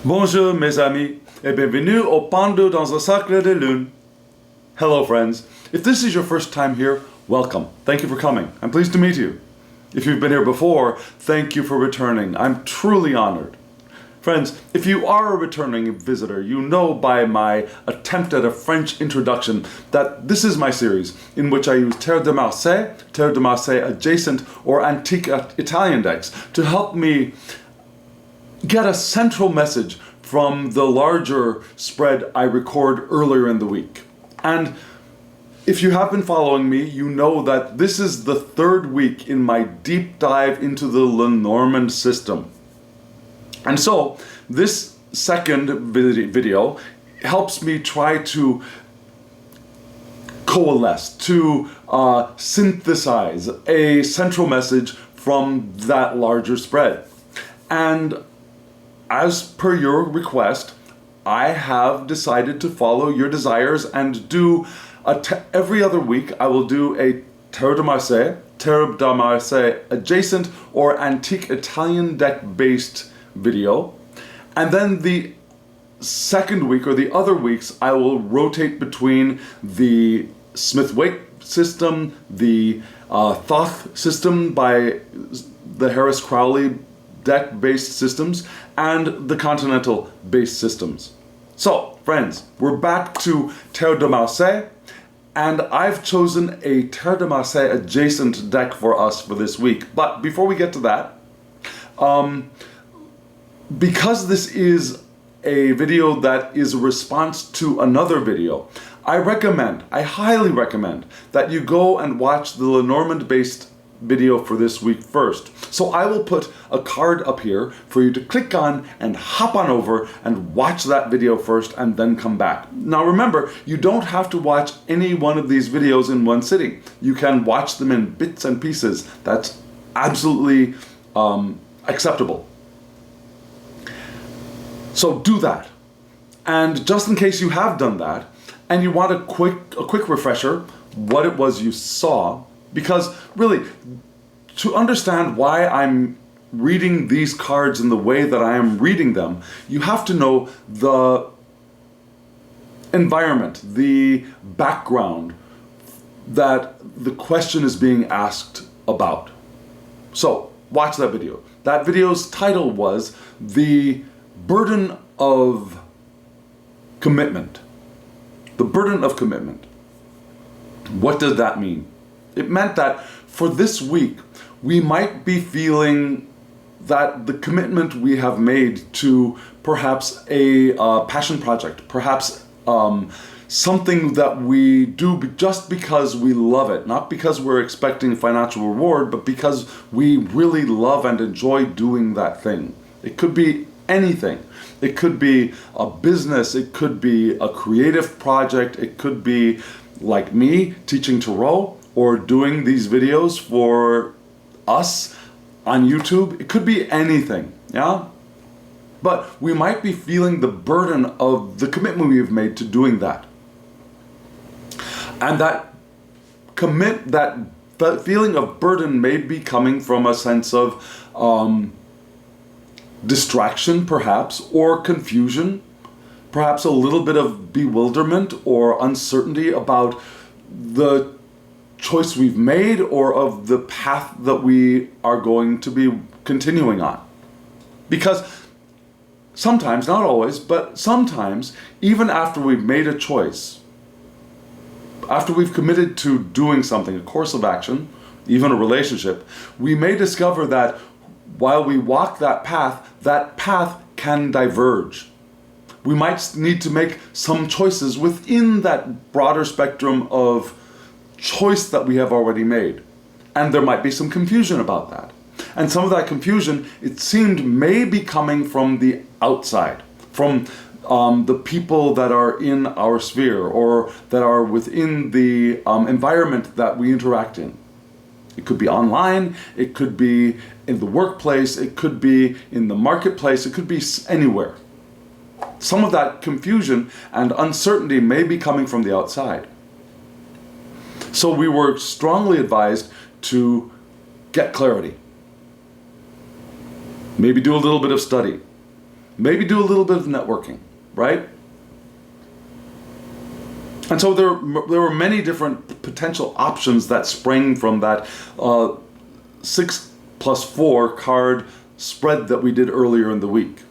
Bonjour mes amis, et bienvenue au Pendu dans le Cercle de Lune. Hello friends. If this is your first time here, welcome. Thank you for coming. I'm pleased to meet you. If you've been here before, thank you for returning. I'm truly honored. Friends, if you are a returning visitor, you know by my attempt at a French introduction that this is my series in which I use Terre de Marseille adjacent or antique Italian decks to help me get a central message from the larger spread I record earlier in the week. And if you have been following me, you know that this is the third week in my deep dive into the Lenormand system. And so this second video helps me try to coalesce, to synthesize a central message from that larger spread. And as per your request, I have decided to follow your desires and do every other week I will do a Terre de Marseille adjacent or antique Italian deck based video. And then the second week or the other weeks I will rotate between the Smith-Waite system, the Thoth system by the Harris-Crowley deck-based systems, and the continental-based systems. So, friends, we're back to Terre de Marseille, and I've chosen a Terre de Marseille adjacent deck for us for this week. But before we get to that, because this is a video that is a response to another video, I highly recommend that you go and watch the Lenormand-based video for this week first. So I will put a card up here for you to click on and hop on over and watch that video first and then come back. Now remember, you don't have to watch any one of these videos in one sitting. You can watch them in bits and pieces. That's absolutely acceptable. So do that. And just in case you have done that and you want a quick refresher what it was you saw, because really, to understand why I'm reading these cards in the way that I am reading them, you have to know the environment, the background that the question is being asked about. So, watch that video. That video's title was The Burden of Commitment. The burden of commitment. What does that mean? It meant that for this week, we might be feeling that the commitment we have made to perhaps a passion project, perhaps something that we do just because we love it, not because we're expecting financial reward, but because we really love and enjoy doing that thing. It could be anything. It could be a business, it could be a creative project, it could be like me teaching tarot, or doing these videos for us on YouTube. It could be anything, yeah? But we might be feeling the burden of the commitment we have made to doing that. And that feeling of burden may be coming from a sense of distraction, perhaps, or confusion, perhaps a little bit of bewilderment or uncertainty about the choice we've made or of the path that we are going to be continuing on. Because sometimes, not always, but sometimes, even after we've made a choice, after we've committed to doing something, a course of action, even a relationship, we may discover that while we walk that path can diverge. We might need to make some choices within that broader spectrum of choice that we have already made. And there might be some confusion about that. And some of that confusion, it seemed, may be coming from the outside, from the people that are in our sphere or that are within the environment that we interact in. It could be online, it could be in the workplace, it could be in the marketplace, it could be anywhere. Some of that confusion and uncertainty may be coming from the outside. So we were strongly advised to get clarity. Maybe do a little bit of study. maybe do a little bit of networking, right? And so there were many different potential options that sprang from that 6+4 card spread that we did earlier in the week.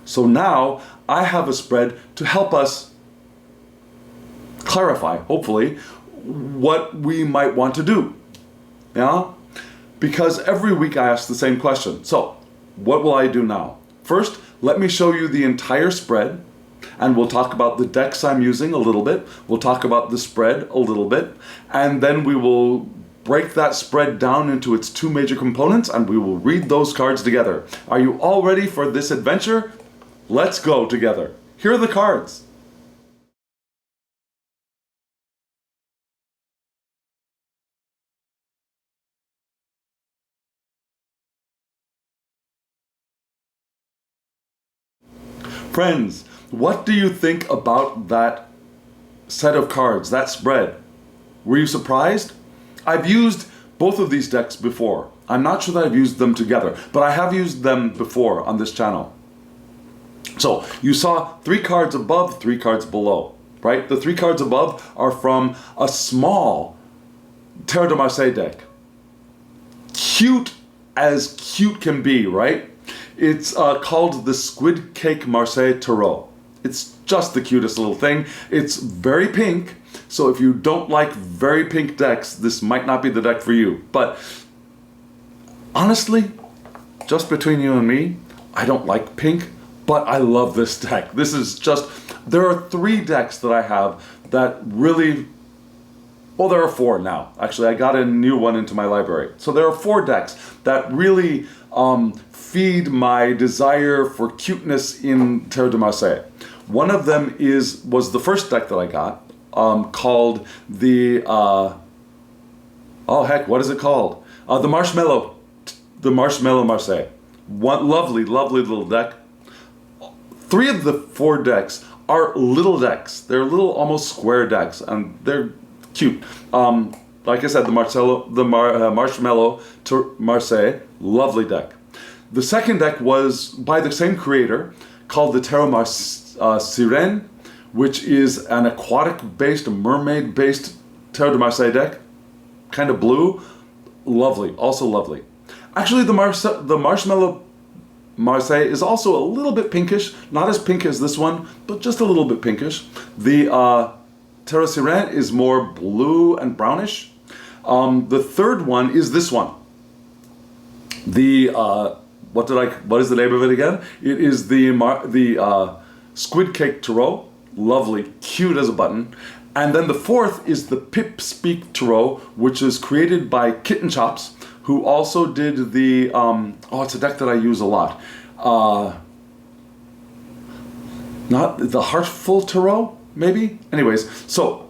So now I have a spread to help us clarify, hopefully, what we might want to do. Yeah? Because every week I ask the same question. So, what will I do now? First, let me show you the entire spread, and we'll talk about the decks I'm using a little bit. We'll talk about the spread a little bit, and then we will break that spread down into its two major components, and we will read those cards together. Are you all ready for this adventure? Let's go together. Here are the cards. Friends, what do you think about that set of cards, that spread? Were you surprised? I've used both of these decks before. I'm not sure that I've used them together, but I have used them before on this channel. So you saw 3 cards above, 3 cards below, right? The 3 cards above are from a small Terre de Marseille deck. Cute as cute can be, right? It's called the Squid Cake Marseille Tarot. It's just the cutest little thing. It's very pink, so if you don't like very pink decks, this might not be the deck for you. But honestly, just between you and me, I don't like pink, but I love this deck. This is just, there are 3 decks that I have that really, well, there are 4 now. Actually, I got a new one into my library. So there are 4 decks that really feed my desire for cuteness in Terre de Marseille. One of them was the first deck that I got, called the, oh heck, what is it called? The Marshmallow Marseille. One lovely, lovely little deck. 3 of the 4 decks are little decks. They're little, almost square decks, and they're cute. Like I said, the Marshmallow Marseille, lovely deck. The second deck was by the same creator, called the Terre Sirène, which is an aquatic-based, mermaid-based Terre de Marseille deck. Kind of blue. Lovely, also lovely. Actually, the Marshmallow Marseille is also a little bit pinkish. Not as pink as this one, but just a little bit pinkish. The Terre Sirène is more blue and brownish. The third one is this one. The what is the name of it again? It is the Squid Cake Tarot. Lovely, cute as a button. And then the fourth is the Pip Speak Tarot, which is created by Kitten Chops, who also did the it's a deck that I use a lot. Not the Heartful Tarot, maybe? Anyways, so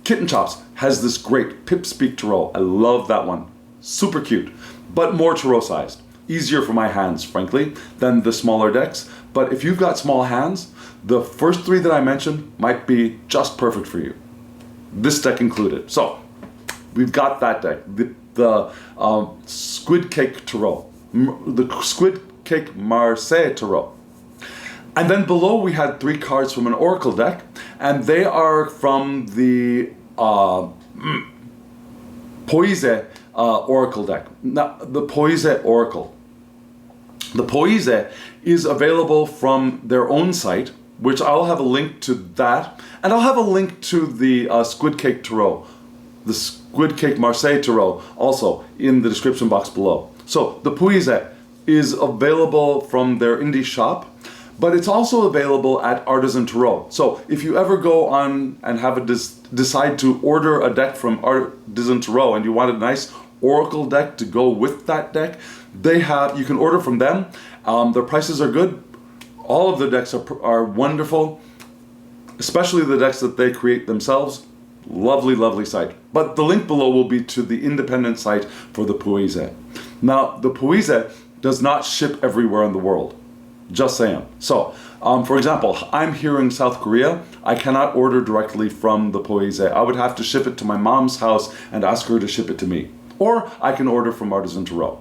Kitten Chops has this great Pip Speak Tarot. I love that one. Super cute, but more tarot sized. Easier for my hands, frankly, than the smaller decks. But if you've got small hands, the first 3 that I mentioned might be just perfect for you. This deck included. So, we've got that deck. The Squid Cake Tarot. The Squid Cake Marseille Tarot. And then below we had 3 cards from an Oracle deck, and they are from the Poise Oracle deck. Now, the Poise Oracle. The Poise is available from their own site, which I'll have a link to that, and I'll have a link to the Squid Cake Tarot, the Squid Cake Marseille Tarot, also in the description box below. So the Poise is available from their indie shop, but it's also available at Artisan Tarot. So if you ever go on and have decide to order a deck from Artisan Tarot and you want a nice Oracle deck to go with that deck, you can order from them. Their prices are good. All of the decks are wonderful, especially the decks that they create themselves. Lovely, lovely site. But the link below will be to the independent site for the Poise. Now, the Poise does not ship everywhere in the world. Just saying. So, for example, I'm here in South Korea. I cannot order directly from the Poise. I would have to ship it to my mom's house and ask her to ship it to me. Or I can order from Artisan Tarot.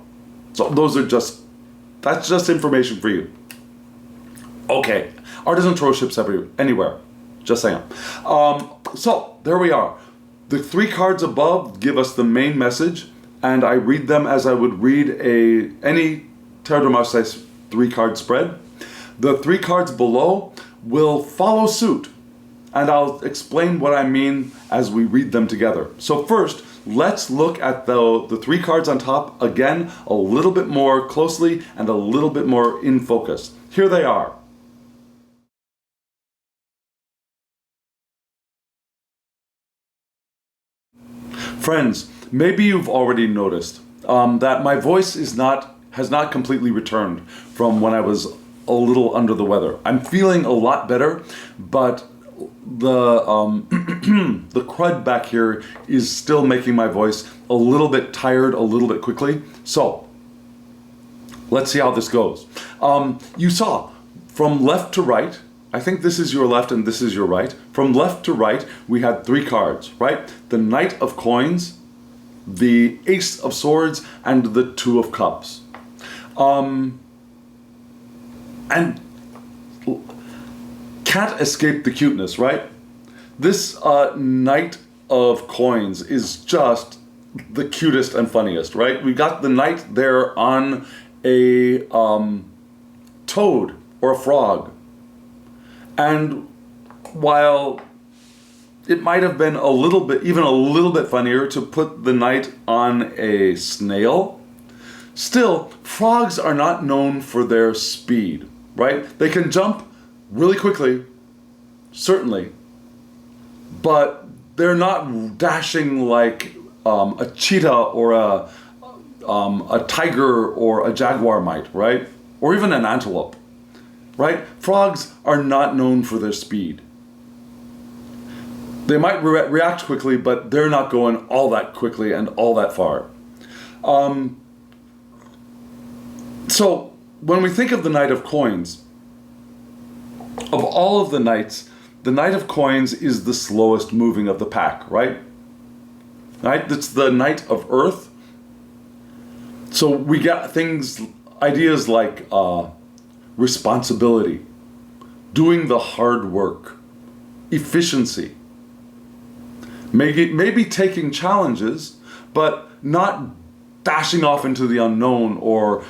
So that's just information for you. Okay, artisan throw ships anywhere. Just saying. So there we are. The 3 cards above give us the main message, and I read them as I would read any Terre de Marseille 3-card spread. The 3 cards below will follow suit, and I'll explain what I mean as we read them together. So first, let's look at the 3 cards on top again a little bit more closely and a little bit more in focus. Here they are. Friends, maybe you've already noticed that my voice has not completely returned from when I was a little under the weather. I'm feeling a lot better, but the the crud back here is still making my voice a little bit tired, a little bit quickly. So let's see how this goes. You saw from left to right. I think this is your left and this is your right. From left to right, we had 3 cards, right? The Knight of Coins, the Ace of Swords, and the 2 of Cups. And can't escape the cuteness, right? This Knight of Coins is just the cutest and funniest, right? We got the knight there on a toad or a frog. And while it might have been even a little bit funnier to put the knight on a snail, still, frogs are not known for their speed, right? They can jump really quickly, certainly, but they're not dashing like a cheetah or a tiger or a jaguar might, right? Or even an antelope. Right? Frogs are not known for their speed. They might react quickly, but they're not going all that quickly and all that far. So when we think of the Knight of Coins, of all of the knights, the Knight of Coins is the slowest moving of the pack, right? Right? That's the Knight of Earth. So we got ideas like responsibility, doing the hard work, efficiency, maybe taking challenges, but not dashing off into the unknown or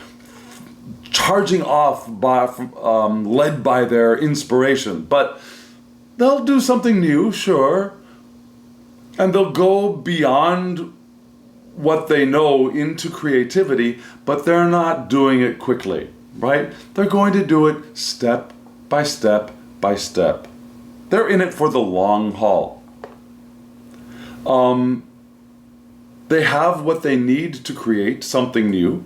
charging off led by their inspiration. But they'll do something new, sure, and they'll go beyond what they know into creativity, but they're not doing it quickly. Right? They're going to do it step by step by step. They're in it for the long haul. They have what they need to create something new,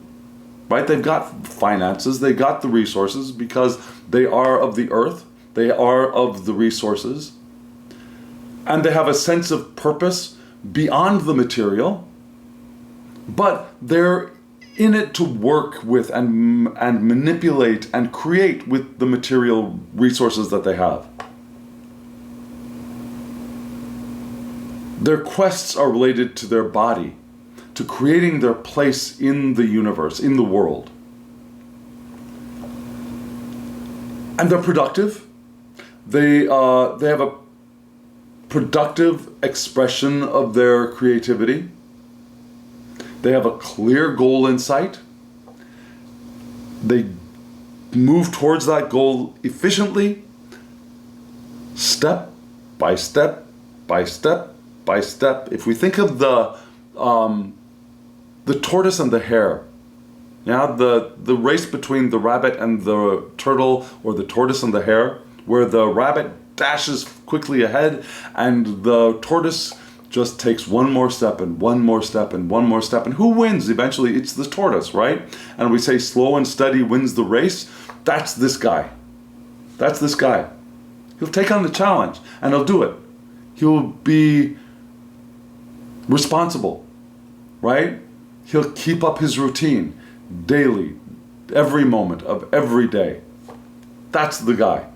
right? They've got finances, they got the resources because they are of the earth, they are of the resources, and they have a sense of purpose beyond the material, but they're in it to work with and manipulate and create with the material resources that they have. Their quests are related to their body, to creating their place in the universe, in the world. And they're productive. They have a productive expression of their creativity. They have a clear goal in sight. They move towards that goal efficiently, step by step by step by step. If we think of the tortoise and the hare, the race between the rabbit and the turtle, or the tortoise and the hare, where the rabbit dashes quickly ahead and the tortoise just takes one more step and one more step and one more step. And who wins eventually? It's the tortoise, right? And we say slow and steady wins the race. That's this guy. That's this guy. He'll take on the challenge and he'll do it. He'll be responsible, right? He'll keep up his routine daily, every moment of every day. That's the guy.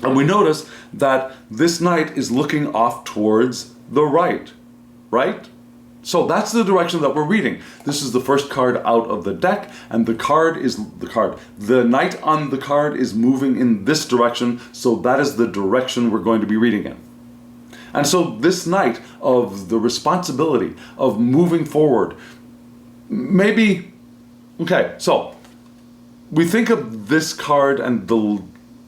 And we notice that this knight is looking off towards the right, right? So that's the direction that we're reading. This is the first card out of the deck, and the card is the card. The knight on the card is moving in this direction, so that is the direction we're going to be reading in. And so this knight of the responsibility of moving forward, maybe, okay, so we think of this card and the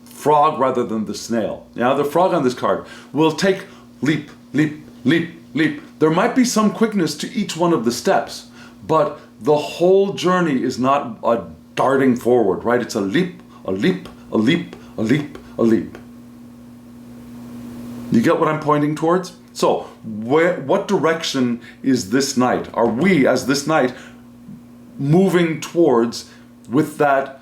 frog rather than the snail. Now, the frog on this card will take leap, leap, leap, leap. There might be some quickness to each one of the steps, but the whole journey is not a darting forward, right? It's a leap, a leap, a leap, a leap, a leap. You get what I'm pointing towards? So, what direction is this knight? Are we, as this knight, moving towards with that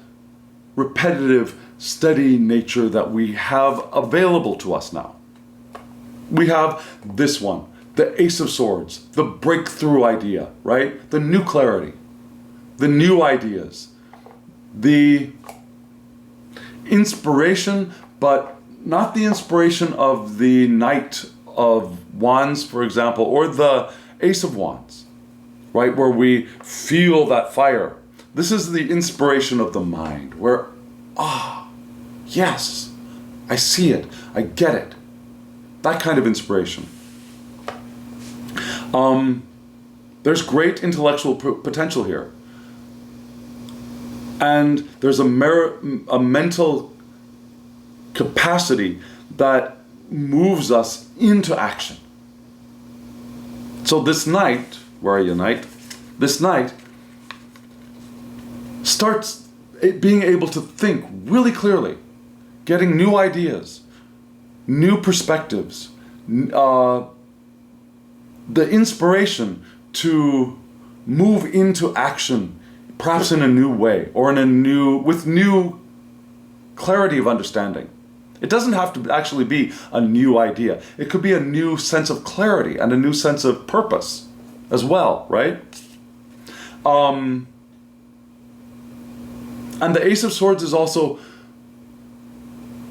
repetitive, steady nature that we have available to us now? We have this one, the Ace of Swords, the breakthrough idea, right? The new clarity, the new ideas, the inspiration, but not the inspiration of the Knight of Wands, for example, or the Ace of Wands, right? Where we feel that fire. This is the inspiration of the mind, where, yes, I see it, I get it. That kind of inspiration. There's great intellectual potential here. And there's a mental capacity that moves us into action. So this knight, where are you, knight? This knight starts being able to think really clearly, getting new ideas, new perspectives, the inspiration to move into action, perhaps in a new way, or with new clarity of understanding. It doesn't have to actually be a new idea. It could be a new sense of clarity and a new sense of purpose as well, right? And the Ace of Swords is also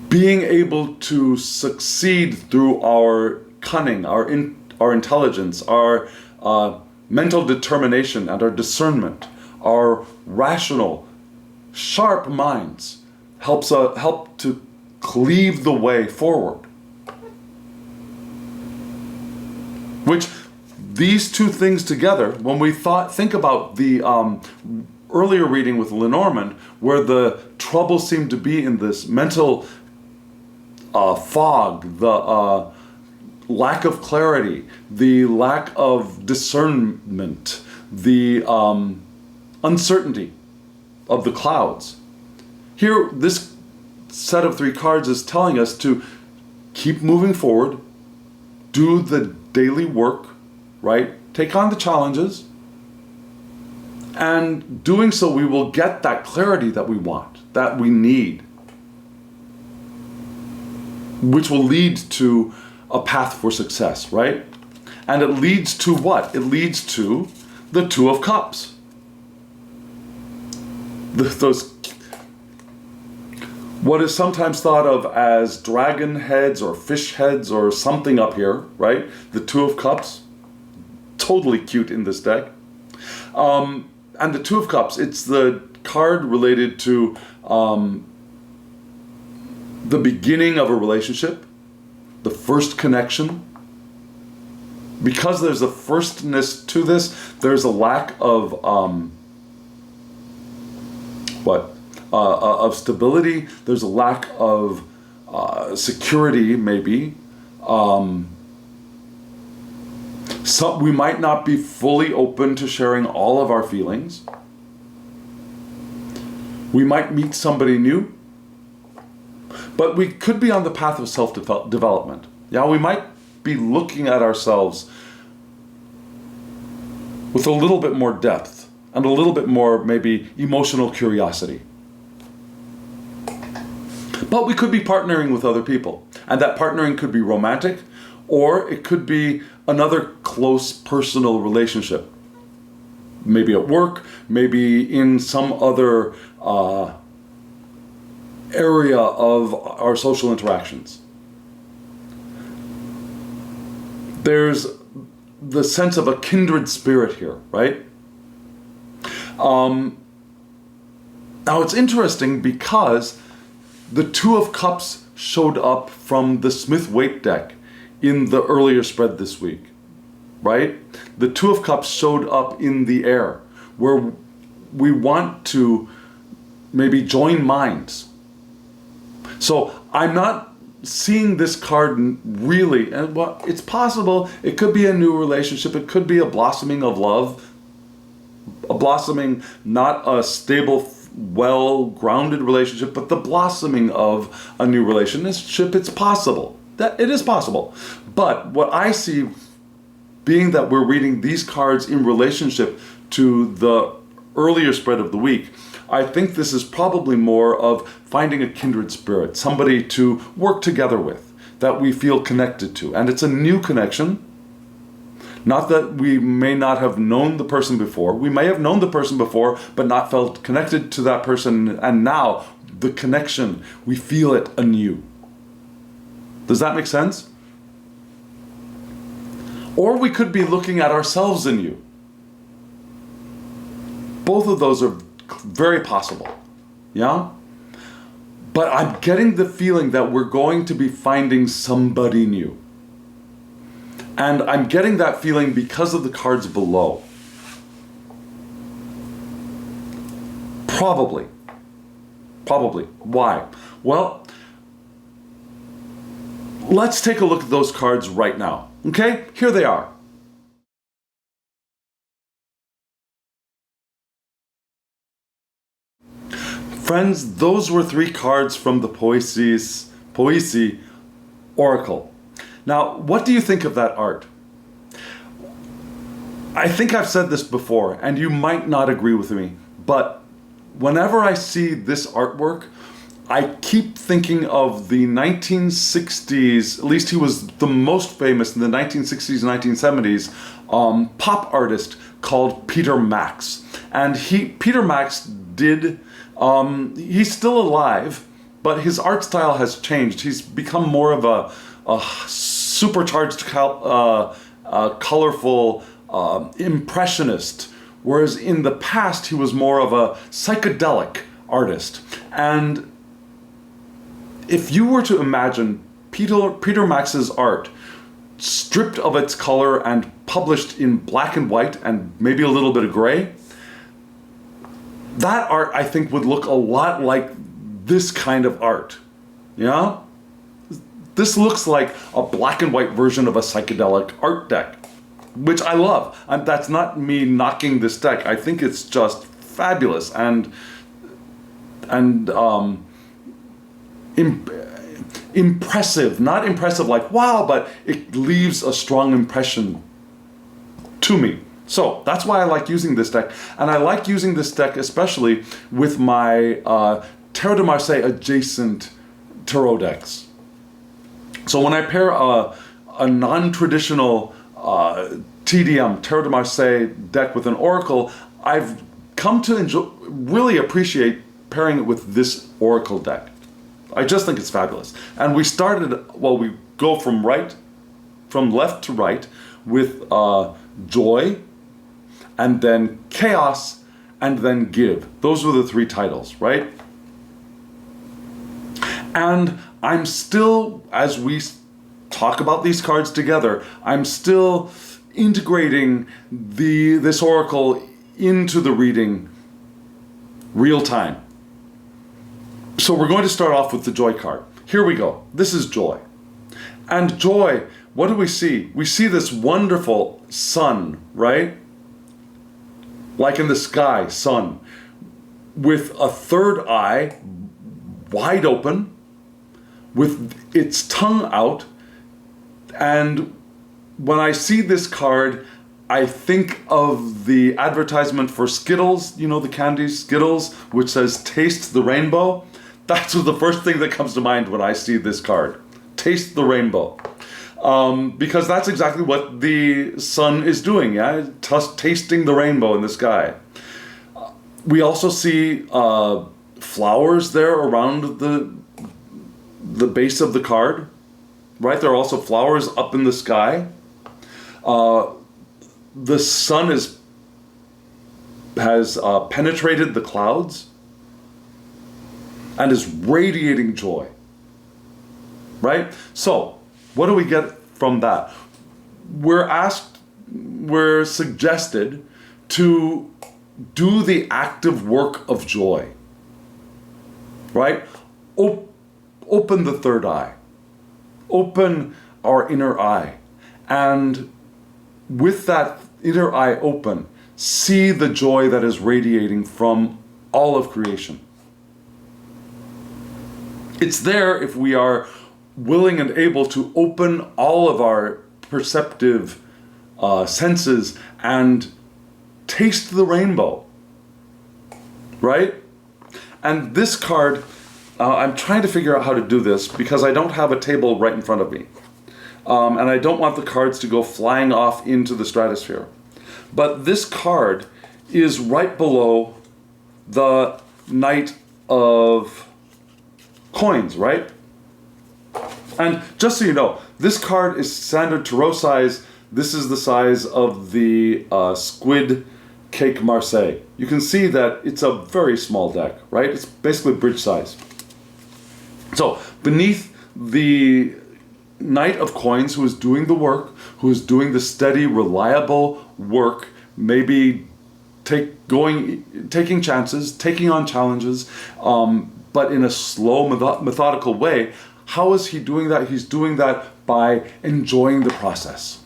being able to succeed through our cunning, our intelligence, our mental determination and our discernment, our rational, sharp minds help to cleave the way forward. Which these two things together, when we think about the earlier reading with Lenormand, where the trouble seemed to be in this mental fog, the lack of clarity, the lack of discernment, the uncertainty of the clouds. Here, this set of 3 cards is telling us to keep moving forward, do the daily work, right? Take on the challenges, and doing so we will get that clarity that we want, that we need, which will lead to a path for success, right? And it leads to what? It leads to the Two of Cups. Those, what is sometimes thought of as dragon heads or fish heads or something up here, right? The Two of Cups, totally cute in this deck. And the Two of Cups, it's the card related to the beginning of a relationship, the first connection. Because there's a firstness to this, there's a lack of of stability. There's a lack of security, maybe. We might not be fully open to sharing all of our feelings. We might meet somebody new, but we could be on the path of self-development. Yeah, we might be looking at ourselves with a little bit more depth and a little bit more maybe emotional curiosity. But we could be partnering with other people, and that partnering could be romantic, or it could be another close personal relationship. Maybe at work, maybe in some other area of our social interactions. There's the sense of a kindred spirit here, right? Now it's interesting because the Two of Cups showed up from the Smith-Waite deck in the earlier spread this week, right? The Two of Cups showed up in the air, where we want to maybe join minds. So I'm not seeing this card really, and well, it's possible, it could be a new relationship, it could be a blossoming of love, a blossoming, not a stable, well-grounded relationship, but the blossoming of a new relationship. It's possible. That it is possible. But what I see, being that we're reading these cards in relationship to the earlier spread of the week, I think this is probably more of finding a kindred spirit, somebody to work together with, that we feel connected to. And it's a new connection. Not that we may not have known the person before. We may have known the person before, but not felt connected to that person. And now the connection, we feel it anew. Does that make sense? Or we could be looking at ourselves anew. Both of those are very possible. Yeah? But I'm getting the feeling that we're going to be finding somebody new. And I'm getting that feeling because of the cards below. Probably. Why? Well, let's take a look at those cards right now. Okay? Here they are. Friends, those were 3 cards from the Poésie Oracle. Now, what do you think of that art? I think I've said this before, and you might not agree with me, but whenever I see this artwork, I keep thinking of the 1960s, at least he was the most famous in the 1960s and 1970s, pop artist called Peter Max. And Peter Max did, he's still alive, but his art style has changed. He's become more of a supercharged, colorful impressionist, whereas in the past he was more of a psychedelic artist. And if you were to imagine Peter Max's art stripped of its color and published in black and white and maybe a little bit of gray, that art I think would look a lot like this kind of art. Yeah? This looks like a black and white version of a psychedelic art deck, which I love. And that's not me knocking this deck. I think it's just fabulous and impressive. Not impressive like wow, but it leaves a strong impression to me. So that's why I like using this deck. And I like using this deck especially with my Tarot de Marseille adjacent tarot decks. So when I pair a non-traditional TDM, Tarot de Marseille deck with an Oracle, I've come to really appreciate pairing it with this Oracle deck. I just think it's fabulous. And we go from left to right with Joy, and then Chaos, and then Give. Those were the 3 titles, right? And I'm still, as we talk about these cards together, I'm still integrating this Oracle into the reading real time. So we're going to start off with the Joy card. Here we go. This is Joy. And Joy, what do we see? We see this wonderful sun, right? Like in the sky, sun, with a third eye wide open, with its tongue out. And when I see this card, I think of the advertisement for Skittles, you know, the candy Skittles, which says taste the rainbow. That's the first thing that comes to mind when I see this card. Taste the rainbow. Because that's exactly what the sun is doing, yeah? Tasting the rainbow in the sky. We also see flowers there around the base of the card, right? There are also flowers up in the sky. the sun has penetrated the clouds and is radiating joy. Right? So, what do we get from that? We're suggested to do the active work of joy. Right? Open the third eye. Open our inner eye. And with that inner eye open, see the joy that is radiating from all of creation. It's there if we are willing and able to open all of our perceptive senses and taste the rainbow. Right? And this card, I'm trying to figure out how to do this because I don't have a table right in front of me. And I don't want the cards to go flying off into the stratosphere. But this card is right below the Knight of Coins, right? And just so you know, this card is standard tarot size. This is the size of the Squid Cake Marseille. You can see that it's a very small deck, right? It's basically bridge size. So beneath the Knight of Coins, who is doing the work, who is doing the steady, reliable work, maybe taking chances, taking on challenges, but in a slow, methodical way. How is he doing that? He's doing that by enjoying the process,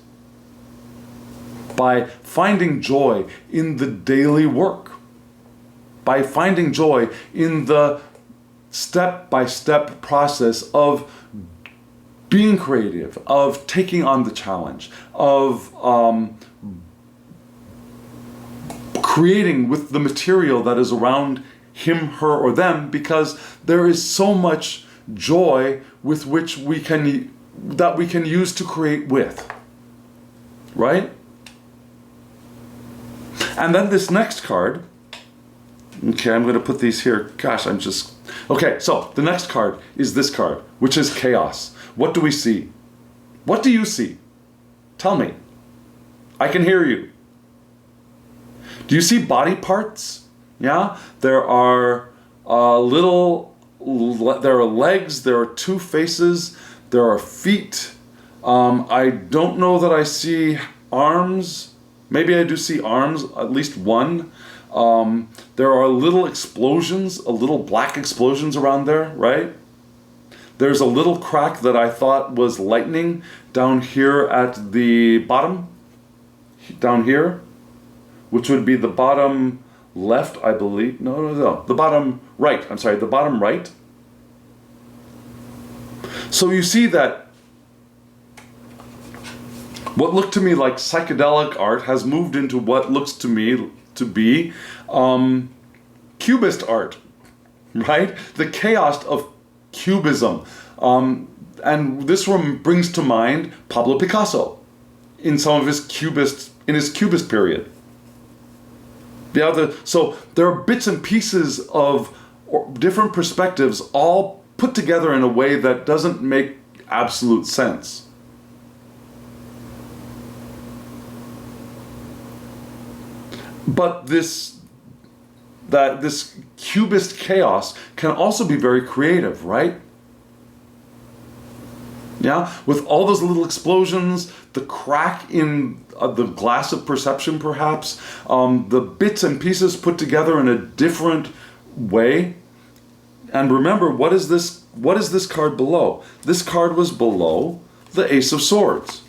by finding joy in the daily work, by finding joy in the step-by-step process of being creative, of taking on the challenge, of creating with the material that is around him, her, or them, because there is so much joy with which we can use to create with, right? And then this next card, okay, I'm going to put these here. Gosh, okay, so the next card is this card, which is Chaos. What do we see? What do you see? Tell me. I can hear you. Do you see body parts? Yeah? There are there are legs, there are two faces, there are feet. I don't know that I see arms. Maybe I do see arms, at least one. There are little explosions, little black explosions around there, right? There's a little crack that I thought was lightning down here at the bottom, down here, which would be the bottom left, I believe. No, the bottom right. I'm sorry, the bottom right. So you see that what looked to me like psychedelic art has moved into what looks to me to be Cubist art, right? The chaos of Cubism. And this one brings to mind Pablo Picasso in some of his Cubist period. So there are bits and pieces of different perspectives all put together in a way that doesn't make absolute sense. But this Cubist chaos can also be very creative, right? Yeah, with all those little explosions, the crack in the glass of perception, perhaps, the bits and pieces put together in a different way. And remember, what is this card below? This card was below the Ace of Swords.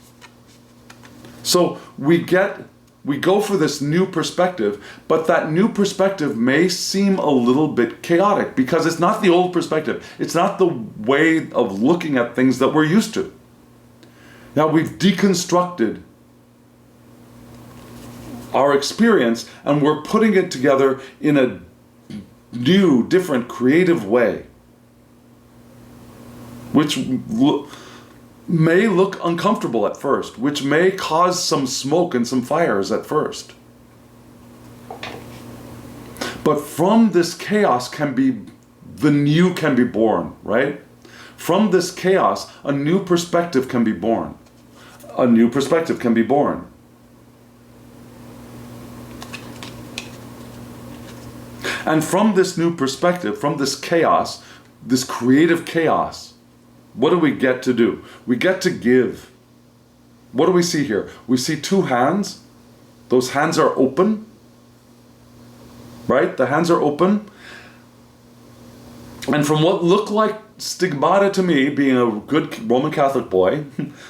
So we go for this new perspective, but that new perspective may seem a little bit chaotic because it's not the old perspective. It's not the way of looking at things that we're used to. Now we've deconstructed our experience and we're putting it together in a new, different, creative way, which may look uncomfortable at first, which may cause some smoke and some fires at first. But from this chaos the new can be born, right? From this chaos, a new perspective can be born. A new perspective can be born. And from this new perspective, from this chaos, this creative chaos, what do we get to do? We get to give. What do we see here? We see two hands. Those hands are open, right? The hands are open. And from what looked like stigmata to me, being a good Roman Catholic boy,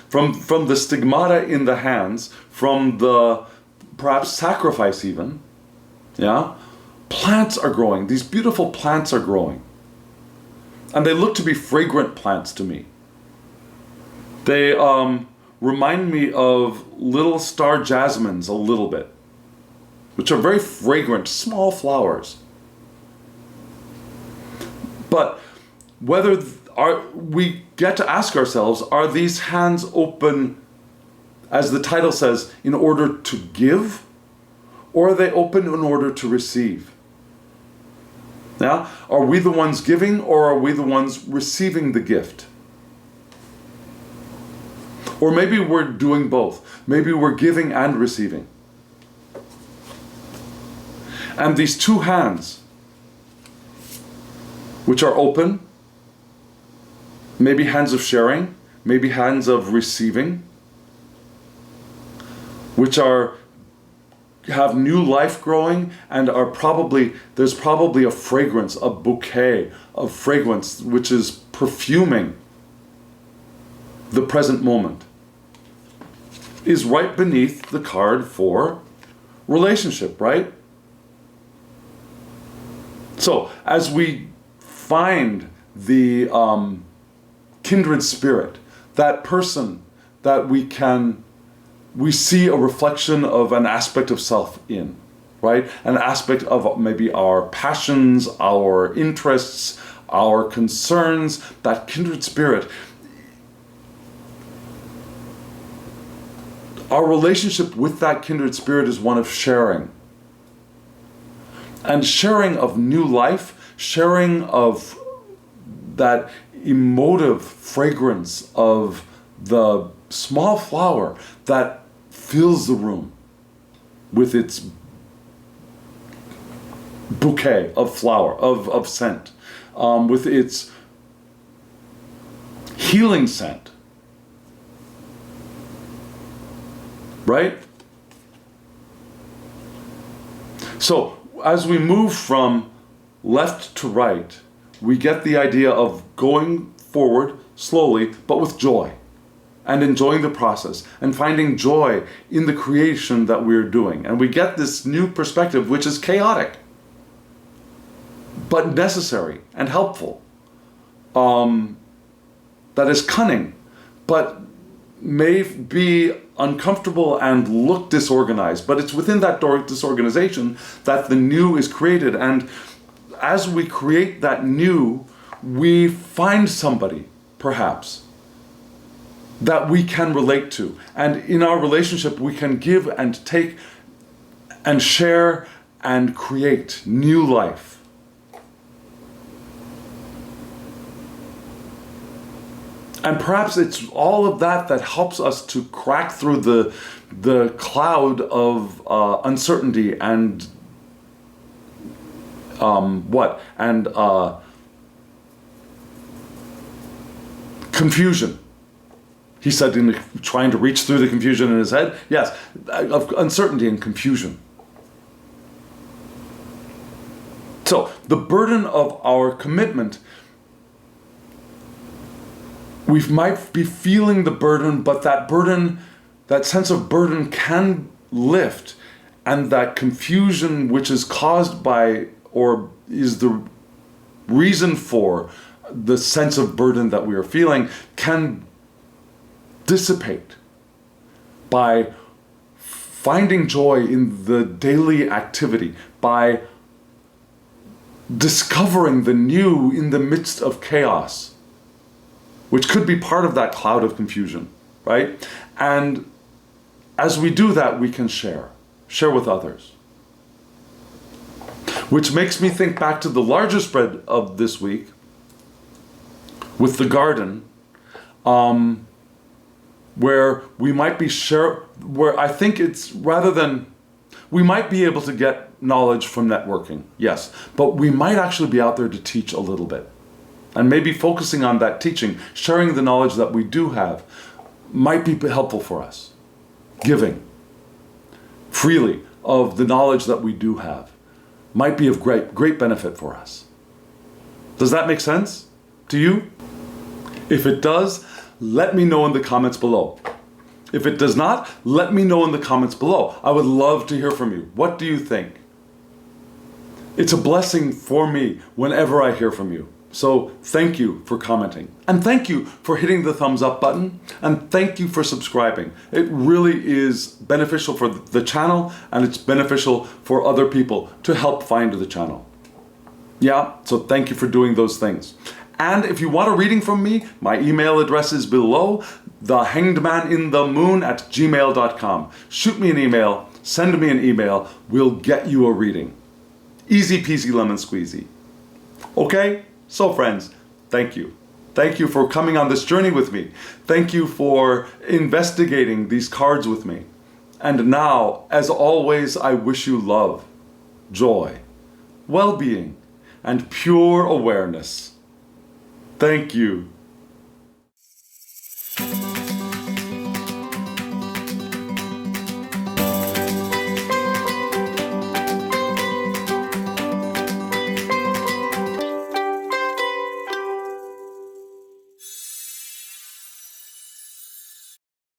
from the stigmata in the hands, from the perhaps sacrifice even, yeah, plants are growing. These beautiful plants are growing. And they look to be fragrant plants to me. They remind me of little star jasmines a little bit, which are very fragrant, small flowers. But whether we get to ask ourselves, are these hands open, as the title says, in order to give, or are they open in order to receive? Now, are we the ones giving, or are we the ones receiving the gift? Or maybe we're doing both. Maybe we're giving and receiving. And these two hands, which are open, maybe hands of sharing, maybe hands of receiving, which have new life growing and there's probably a fragrance, a bouquet of fragrance which is perfuming the present moment, is right beneath the card for relationship, right? So as we find the kindred spirit, that person that we see a reflection of an aspect of self in, right? An aspect of maybe our passions, our interests, our concerns, that kindred spirit. Our relationship with that kindred spirit is one of sharing. And sharing of new life, sharing of that emotive fragrance of the small flower that fills the room with its bouquet of flower, of scent, with its healing scent. Right? So, as we move from left to right, we get the idea of going forward slowly, but with joy, and enjoying the process, and finding joy in the creation that we're doing. And we get this new perspective, which is chaotic, but necessary and helpful. That is cunning, but may be uncomfortable and look disorganized, but it's within that disorganization that the new is created. And as we create that new, we find somebody, perhaps, that we can relate to. And in our relationship, we can give and take and share and create new life. And perhaps it's all of that that helps us to crack through the cloud of uncertainty and confusion. He said, in trying to reach through the confusion in his head, yes, of uncertainty and confusion. So the burden of our commitment, we might be feeling the burden, but that burden, that sense of burden can lift, and that confusion which is caused by, or is the reason for, the sense of burden that we are feeling can dissipate by finding joy in the daily activity, by discovering the new in the midst of chaos, which could be part of that cloud of confusion, right? And as we do that, we can share with others. Which makes me think back to the larger spread of this week with the garden, where we might be where I think it's rather than, we might be able to get knowledge from networking, yes, but we might actually be out there to teach a little bit. And maybe focusing on that teaching, sharing the knowledge that we do have, might be helpful for us. Giving freely of the knowledge that we do have might be of great benefit for us. Does that make sense to you? If it does, let me know in the comments below. If it does not, let me know in the comments below. I would love to hear from you. What do you think? It's a blessing for me whenever I hear from you. So thank you for commenting. And thank you for hitting the thumbs up button. And thank you for subscribing. It really is beneficial for the channel, and it's beneficial for other people to help find the channel. Yeah, so thank you for doing those things. And if you want a reading from me, my email address is below, thehangedmaninthemoon@gmail.com. Shoot me an email, send me an email, we'll get you a reading. Easy peasy lemon squeezy. Okay? So friends, thank you. Thank you for coming on this journey with me. Thank you for investigating these cards with me. And now, as always, I wish you love, joy, well-being, and pure awareness. Thank you.